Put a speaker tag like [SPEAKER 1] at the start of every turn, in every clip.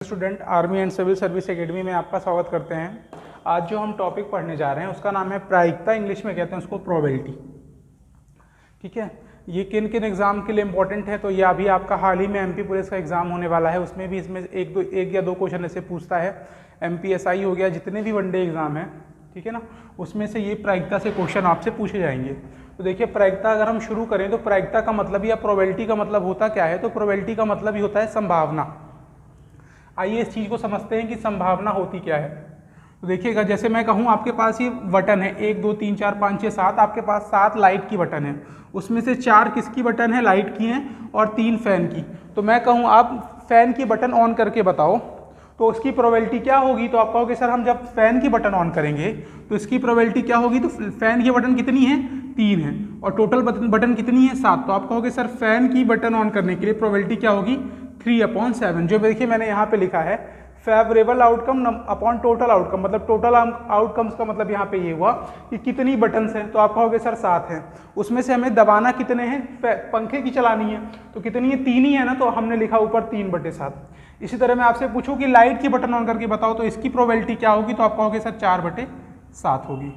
[SPEAKER 1] Student army and civil service academy में आपका स्वागत करते हैं। आज जो हम टॉपिक पढ़ने जा रहे हैं उसका नाम है प्रायिकता, इंग्लिश में कहते हैं उसको प्रोबेबिलिटी। ठीक है, ये किन किन एग्जाम के लिए इंपॉर्टेंट है, तो ये अभी आपका हाल ही में एमपी पुलिस का एग्जाम होने वाला है, उसमें भी इसमें एक या दो क्वेश्चन ऐसे पूछता है। एमपीएसआई हो गया, जितने भी वनडे एग्जाम है, ठीक है ना, उसमें से ये प्रायिकता से क्वेश्चन आपसे पूछे जाएंगे। तो देखिए, प्रायिकता अगर हम शुरू करें तो प्रायिकता का मतलब या प्रोबेबिलिटी का मतलब होता क्या है, तो प्रोबेबिलिटी का मतलब ही होता है संभावना। आइए इस चीज़ को समझते हैं कि संभावना होती क्या है। तो देखिएगा, जैसे मैं कहूँ आपके पास ये बटन है 1 2 3 4 5 6 7, आपके पास 7 लाइट की बटन है, उसमें से 4 किसकी बटन है, लाइट की हैं, और 3 फैन की। तो मैं कहूँ आप फैन की बटन ऑन करके बताओ तो उसकी प्रोबेबिलिटी क्या होगी। तो आप कहोगे सर हम जब फैन की बटन ऑन करेंगे तो इसकी प्रोबेबिलिटी क्या होगी। तो फैन की बटन कितनी है, 3 है, और टोटल बटन कितनी है, 7। तो आप कहोगे सर फैन की बटन ऑन करने के लिए प्रोबेबिलिटी क्या होगी, 3/7। जो देखिए मैंने यहाँ पे लिखा है favourable outcome upon total outcome, मतलब टोटल आउटकम्स का मतलब यहाँ पे ये हुआ कि कितनी बटन्स हैं। तो आप कहोगे सर 7 हैं, उसमें से हमें दबाना कितने हैं, पंखे की चलानी है, तो कितनी है, 3 ही है ना, तो हमने लिखा ऊपर 3/7। इसी तरह मैं आपसे पूछूं कि लाइट की बटन ऑन करके बताओ तो इसकी प्रोबेबिलिटी क्या होगी, तो आप कहोगे सर 4/7 होगी।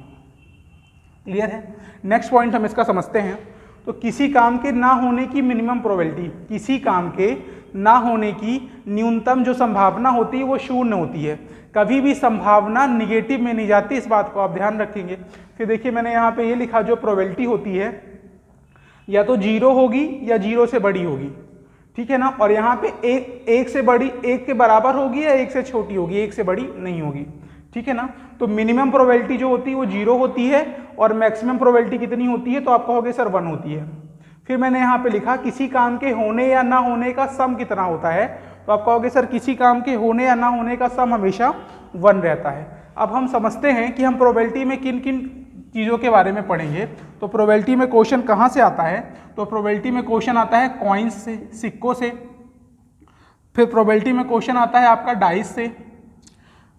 [SPEAKER 1] क्लियर है। नेक्स्ट पॉइंट हम इसका समझते हैं। तो किसी काम के ना होने की मिनिमम प्रोबेबिलिटी, किसी काम के ना होने की न्यूनतम जो संभावना होती है वो 0 होती है। कभी भी संभावना निगेटिव में नहीं जाती, इस बात को आप ध्यान रखेंगे। फिर देखिए मैंने यहाँ पे ये लिखा, जो प्रोबेबिलिटी होती है या तो 0 होगी या 0 से बड़ी होगी, ठीक है ना, और यहाँ पे एक से बड़ी, 1 के बराबर होगी या 1 से छोटी होगी, 1 से बड़ी नहीं होगी, ठीक है ना। तो मिनिमम प्रोबेबिलिटी जो होती है वो 0 होती है, और मैक्सिमम प्रोबेबिलिटी कितनी होती है, तो आप कहोगे सर 1 होती है। फिर मैंने यहाँ पे लिखा किसी काम के होने या ना होने का सम कितना होता है, तो आप कहोगे सर किसी काम के होने या ना होने का सम हमेशा 1 रहता है। अब हम समझते हैं कि हम प्रोबेबिलिटी में किन किन चीज़ों के बारे में पढ़ेंगे। तो प्रोबेबिलिटी में क्वेश्चन कहाँ से आता है, तो प्रोबेबिलिटी में क्वेश्चन आता है कॉइन्स से, सिक्कों से। फिर प्रोबेबिलिटी में क्वेश्चन आता है आपका डाइस से,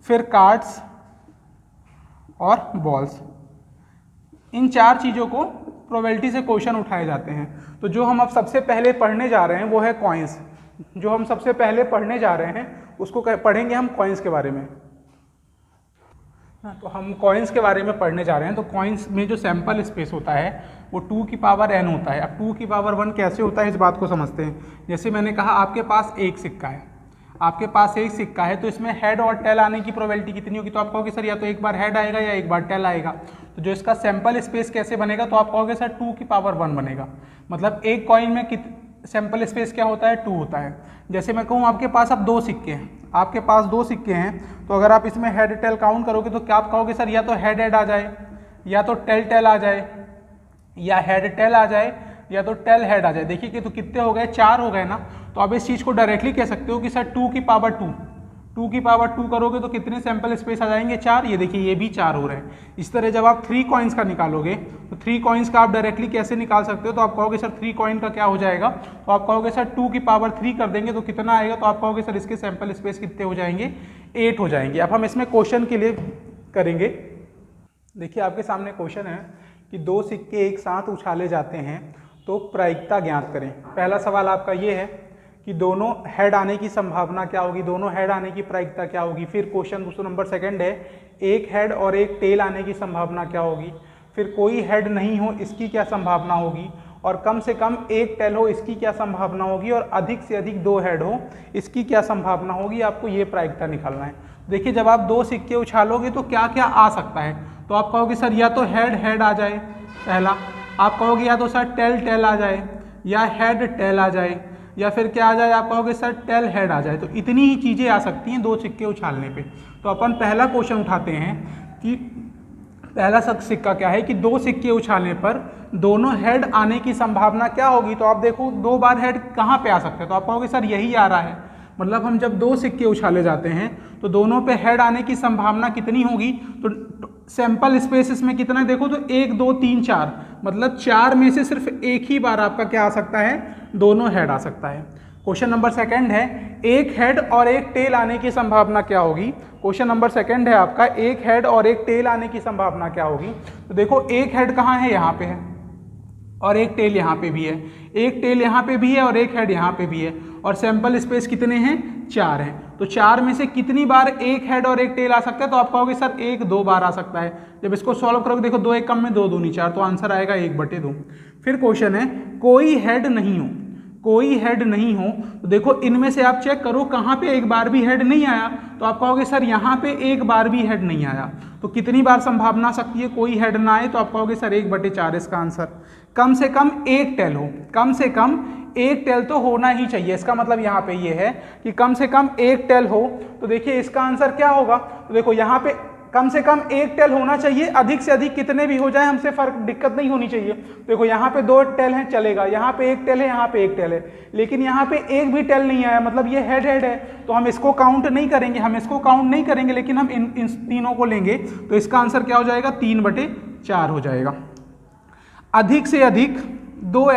[SPEAKER 1] फिर कार्ड्स और बॉल्स। इन 4 चीज़ों को प्रोबेबिलिटी से क्वेश्चन उठाए जाते हैं। तो जो हम अब सबसे पहले पढ़ने जा रहे हैं वो है कॉइन्स। जो हम सबसे पहले पढ़ने जा रहे हैं उसको पढ़ेंगे हम कॉइन्स के बारे में। तो हम कॉइन्स के बारे में पढ़ने जा रहे हैं। तो कॉइन्स में जो सैंपल स्पेस होता है वो 2 की पावर n होता है। अब 2 की पावर 1 कैसे होता है इस बात को समझते हैं। जैसे मैंने कहा आपके पास एक सिक्का है, आपके पास एक सिक्का है, तो इसमें हेड और टेल आने की प्रोबेबिलिटी कितनी होगी, तो आप कहोगे सर या तो एक बार हेड आएगा या एक बार टेल आएगा। तो जो इसका सैंपल स्पेस कैसे बनेगा, तो आप कहोगे सर 2 की पावर 1 बनेगा। मतलब एक कॉइन में सैंपल स्पेस क्या होता है, 2 होता है। जैसे मैं कहूँ आपके पास अब 2 सिक्के हैं, आपके पास 2 सिक्के हैं, तो अगर आप इसमें हेड टेल काउंट करोगे तो क्या आप कहोगे सर या तो हेड आ जाए, या तो टेल आ जाए, या हेड टेल आ जाए, या तो टेल हेड आ जाए। देखिए कि तो कितने हो गए, 4 हो गए ना। तो अब इस चीज़ को डायरेक्टली कह सकते हो कि सर 2 की पावर 2 करोगे तो कितने सैंपल स्पेस आ जाएंगे, 4। ये देखिए ये भी 4 हो रहे हैं। इस तरह जब आप 3 कॉइन्स का निकालोगे तो 3 कॉइन्स का आप डायरेक्टली कैसे निकाल सकते हो, तो आप कहोगे सर 3 कॉइन का क्या हो जाएगा, तो आप कहोगे सर 2 की पावर 3 कर देंगे तो कितना आएगा, तो आप कहोगे सर इसके सैंपल स्पेस कितने हो जाएंगे, 8 हो जाएंगे। अब हम इसमें क्वेश्चन के लिए करेंगे। देखिए आपके सामने क्वेश्चन है कि 2 सिक्के एक साथ उछाले जाते हैं तो प्रायिकता ज्ञात करें। पहला सवाल आपका ये है कि दोनों हेड आने की संभावना क्या होगी, दोनों हेड आने की प्रायिकता क्या होगी। फिर क्वेश्चन दूसरा नंबर सेकंड है, एक हेड और एक टेल आने की संभावना क्या होगी। फिर कोई हेड नहीं हो इसकी क्या संभावना होगी, और कम से कम एक टेल हो इसकी क्या संभावना होगी, और अधिक से अधिक 2 हेड हो इसकी क्या संभावना होगी। आपको ये प्रायिकता निकालना है। देखिए जब आप 2 सिक्के उछालोगे तो क्या क्या आ सकता है, तो आप कहोगे सर या तो हेड आ जाए, पहला आप कहोगे या तो सर टेल आ जाए, या हेड टेल आ जाए, या फिर क्या आ जाए, आप कहोगे सर टेल हेड आ जाए। तो इतनी ही चीज़ें आ सकती हैं 2 सिक्के उछालने पे। तो अपन पहला क्वेश्चन उठाते हैं कि पहला सिक्का क्या है कि 2 सिक्के उछालने पर दोनों हेड आने की संभावना क्या होगी। तो आप देखो 2 बार हेड कहाँ पे आ सकते हैं, तो आप कहोगे सर यही आ रहा है। मतलब हम जब 2 सिक्के उछाले जाते हैं तो दोनों पे हेड आने की संभावना कितनी होगी, तो सैंपल स्पेस इसमें कितना है, देखो तो 1 2 3 4, मतलब 4 में से सिर्फ एक ही बार आपका क्या आ सकता है, दोनों हेड आ सकता है। क्वेश्चन नंबर सेकंड है, एक हेड और एक टेल आने की संभावना क्या होगी। क्वेश्चन नंबर सेकंड है आपका, एक हेड और एक टेल आने की संभावना क्या होगी। तो देखो एक हेड कहाँ है, यहाँ पे है, और एक टेल यहाँ पे भी है, एक टेल यहाँ पे भी है और एक हेड यहाँ पे भी है। और सैंपल स्पेस कितने हैं, 4 हैं। तो 4 में से कितनी बार एक हेड और एक टेल आ सकता है, तो आप कहोगे सर 1-2 बार आ सकता है। जब इसको सॉल्व करोगे देखो 2 1 कम में 2 दूनी 4, तो आंसर आएगा 1/2। फिर क्वेश्चन है कोई हेड नहीं हो, कोई हेड नहीं हो, तो देखो इनमें से आप चेक करो कहाँ पे एक बार भी हेड नहीं आया, तो आप कहोगे सर यहाँ पे एक बार भी हेड नहीं आया। तो कितनी बार संभावना सकती है कोई हेड ना आए, तो आप कहोगे सर 1/4 इसका आंसर। कम से कम एक टेल हो, कम से कम एक टेल तो होना ही चाहिए, इसका मतलब यहाँ पे ये है कि कम से कम एक टेल हो। तो देखिए इसका आंसर क्या होगा, तो देखो यहाँ पे कम से कम एक टेल होना चाहिए, अधिक से अधिक कितने भी हो जाए हमसे फर्क दिक्कत नहीं होनी चाहिए। देखो यहाँ पे 2 टेल हैं चलेगा, यहाँ पे एक टेल है, यहाँ पे एक टेल है, लेकिन यहाँ पे एक भी टेल नहीं आया, मतलब ये हेड हेड है, तो हम इसको काउंट नहीं करेंगे, हम इसको काउंट नहीं करेंगे, लेकिन हम इन तीनों को लेंगे। तो इसका आंसर क्या हो जाएगा, 3/4 हो जाएगा। अधिक से अधिक 2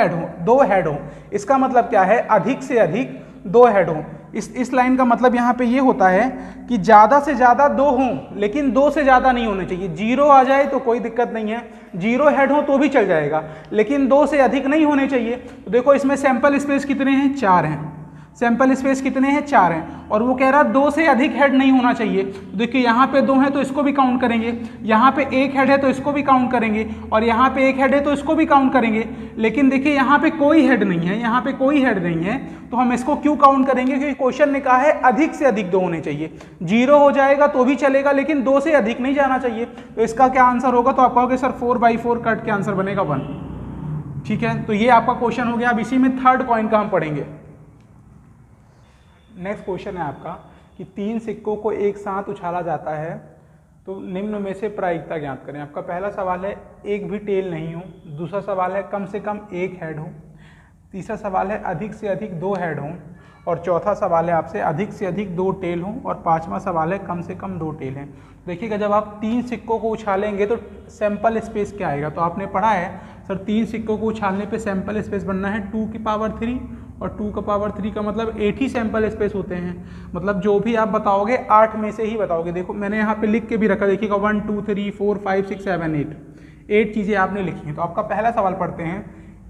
[SPEAKER 1] हेड हो, इसका मतलब क्या है, अधिक से अधिक 2 हेड हो। इस लाइन का मतलब यहाँ पे ये होता है कि ज़्यादा से ज़्यादा 2 हों, लेकिन 2 से ज़्यादा नहीं होने चाहिए। 0 आ जाए तो कोई दिक्कत नहीं है, 0 हेड हो तो भी चल जाएगा, लेकिन 2 से अधिक नहीं होने चाहिए। तो देखो इसमें सैंपल स्पेस कितने हैं, 4 हैं, सैंपल स्पेस कितने हैं, 4 हैं, और वो कह रहा 2 से अधिक हेड नहीं होना चाहिए। तो देखिए यहाँ पे 2 है तो इसको भी काउंट करेंगे, यहाँ पे एक हेड है तो इसको भी काउंट करेंगे, और यहाँ पे एक हेड है तो इसको भी काउंट करेंगे। लेकिन देखिए यहाँ पे कोई हेड नहीं है, यहाँ पे कोई हेड नहीं है, तो हम इसको क्यों काउंट करेंगे, क्योंकि क्वेश्चन ने कहा है अधिक से अधिक 2 होने चाहिए। 0 हो जाएगा तो भी चलेगा, लेकिन 2 से अधिक नहीं जाना चाहिए। तो इसका क्या आंसर होगा, तो आप कहोगे सर 4/4 कट के आंसर बनेगा 1। ठीक है, तो ये आपका क्वेश्चन हो गया। अब इसी में थर्ड कॉइन का हम पढ़ेंगे। नेक्स्ट क्वेश्चन है आपका कि 3 सिक्कों को एक साथ उछाला जाता है, तो निम्न में से प्रायिकता ज्ञात करें। आपका पहला सवाल है एक भी टेल नहीं हो, दूसरा सवाल है कम से कम एक हेड हो, तीसरा सवाल है अधिक से अधिक 2 हेड हों, और चौथा सवाल है आपसे अधिक से अधिक 2 टेल हों, और पांचवा सवाल है कम से कम 2 टेल हैं। देखिएगा जब आप 3 सिक्कों को उछालेंगे तो सैंपल स्पेस क्या आएगा, तो आपने पढ़ा है सर 3 सिक्कों को उछालने पे सैंपल स्पेस बनना है 2 की पावर 3, और 2 का पावर 3 का मतलब 8 ही सैंपल स्पेस होते हैं। मतलब जो भी आप बताओगे 8 में से ही बताओगे। देखो मैंने यहाँ पे लिख के भी रखा, देखिएगा 1 2 3 4 5 6 7 8 चीज़ें आपने लिखी हैं। तो आपका पहला सवाल पढ़ते हैं,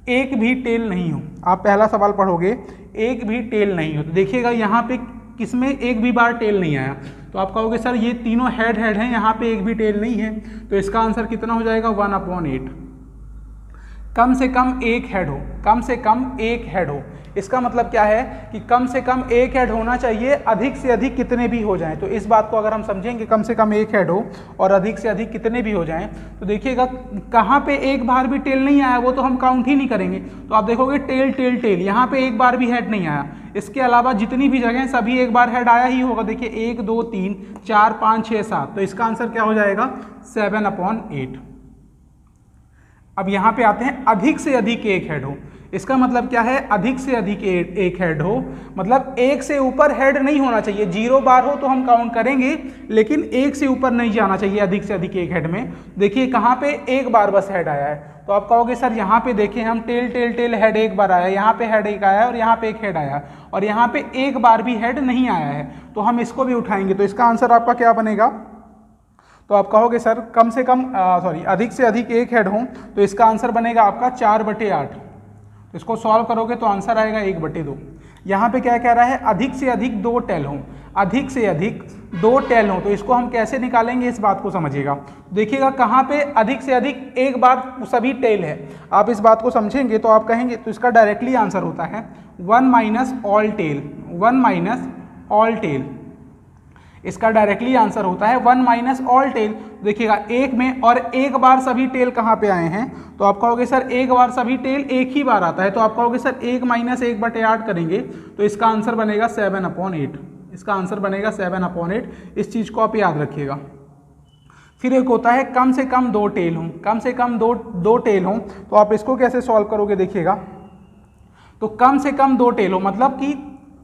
[SPEAKER 1] एक भी टेल नहीं हो। आप पहला सवाल पढ़ोगे एक भी टेल नहीं हो, तो देखिएगा यहाँ पे किसमें एक भी बार टेल नहीं आया, तो आप कहोगे सर ये तीनों हेड हैं, यहाँ पे एक भी टेल नहीं है, तो इसका आंसर कितना हो जाएगा 1/8। कम से कम एक हेड हो, कम से कम एक हेड हो, इसका मतलब क्या है कि कम से कम एक हेड होना चाहिए, अधिक से अधिक कितने भी हो जाएं। तो इस बात को अगर हम समझेंगे कम से कम एक हेड हो और अधिक से अधिक कितने भी हो जाएं, तो देखिएगा कहाँ पे एक बार भी टेल नहीं आया वो तो हम काउंट ही नहीं करेंगे। तो आप देखोगे टेल टेल टेल, यहाँ पे एक बार भी हेड नहीं आया, इसके अलावा जितनी भी जगह सभी एक बार हेड आया ही होगा। देखिए 1 2 3 4 5 6 7, तो इसका आंसर क्या हो जाएगा 7/8। अब यहाँ पे आते हैं अधिक से अधिक एक हेड हो, इसका मतलब क्या है, अधिक से अधिक एक हेड हो मतलब एक से ऊपर हेड नहीं होना चाहिए। 0 बार हो तो हम काउंट करेंगे, लेकिन एक से ऊपर नहीं जाना चाहिए अधिक से अधिक एक हेड में। देखिए कहाँ पे एक बार बस हेड आया है, तो आप कहोगे सर यहाँ पे देखें हम टेल टेल टेल हेड एक बार आया, यहाँ पे हेड एक आया और यहाँ पे एक हेड आया, और यहाँ पे एक बार भी हेड नहीं आया है, तो हम इसको भी उठाएंगे। तो इसका आंसर आपका क्या बनेगा, तो आप कहोगे सर कम से कम अधिक से अधिक एक हेड हो, तो इसका आंसर बनेगा आपका 4/8। तो इसको सॉल्व करोगे तो आंसर आएगा 1/2। यहाँ पे क्या कह रहा है, अधिक से अधिक 2 टेल हो, अधिक से अधिक 2 टेल हो, तो इसको हम कैसे निकालेंगे इस बात को समझिएगा। देखिएगा कहाँ पे अधिक से अधिक एक बार सभी टेल है, आप इस बात को समझेंगे तो आप कहेंगे, तो इसका डायरेक्टली आंसर होता है 1 - ऑल टेल, 1 - ऑल टेल। इसका डायरेक्टली आंसर होता है 1 - ऑल टेल। देखिएगा एक में और एक बार सभी टेल कहाँ पे आए हैं, तो आप कहोगे सर एक बार सभी टेल एक ही बार आता है, तो आप कहोगे सर 1 - 1/8 करेंगे, तो इसका आंसर बनेगा 7/8। इसका आंसर बनेगा 7/8। इस चीज़ को आप याद रखिएगा। फिर एक होता है कम से कम 2 टेल हों, कम से कम दो टेल हों, तो आप इसको कैसे सॉल्व करोगे। देखिएगा तो कम से कम 2 टेल हो मतलब कि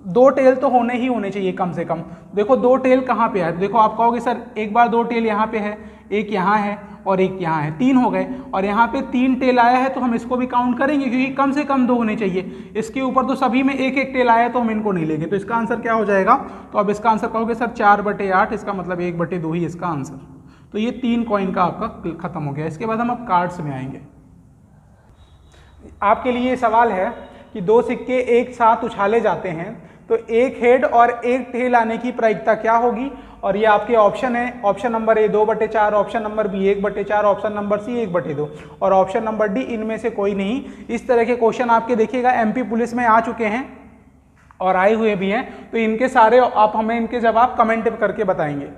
[SPEAKER 1] 2 टेल तो होने ही होने चाहिए कम से कम। देखो 2 टेल कहाँ पे है, देखो आप कहोगे सर एक बार 2 टेल यहाँ पे है, एक यहाँ है और एक यहाँ है, 3 हो गए, और यहाँ पे 3 टेल आया है तो हम इसको भी काउंट करेंगे क्योंकि कम से कम 2 होने चाहिए। इसके ऊपर तो सभी में एक एक टेल आया है तो हम इनको नहीं लेंगे। तो इसका आंसर क्या हो जाएगा, तो अब इसका आंसर कहोगे सर 4/8, इसका मतलब 1/2 ही इसका आंसर। तो ये 3 कॉइन का आपका खत्म हो गया। इसके बाद हम अब कार्ड्स में आएंगे। आपके लिए सवाल है कि 2 सिक्के एक साथ उछाले जाते हैं तो एक हेड और एक टेल आने की प्रायिकता क्या होगी, और ये आपके ऑप्शन है, option number A 2/4, option number B 1/4, option number C 1/2 और ऑप्शन नंबर डी इनमें से कोई नहीं। इस तरह के क्वेश्चन आपके देखिएगा एमपी पुलिस में आ चुके हैं और आए हुए भी हैं, तो इनके सारे आप हमें इनके जवाब कमेंट करके बताएंगे।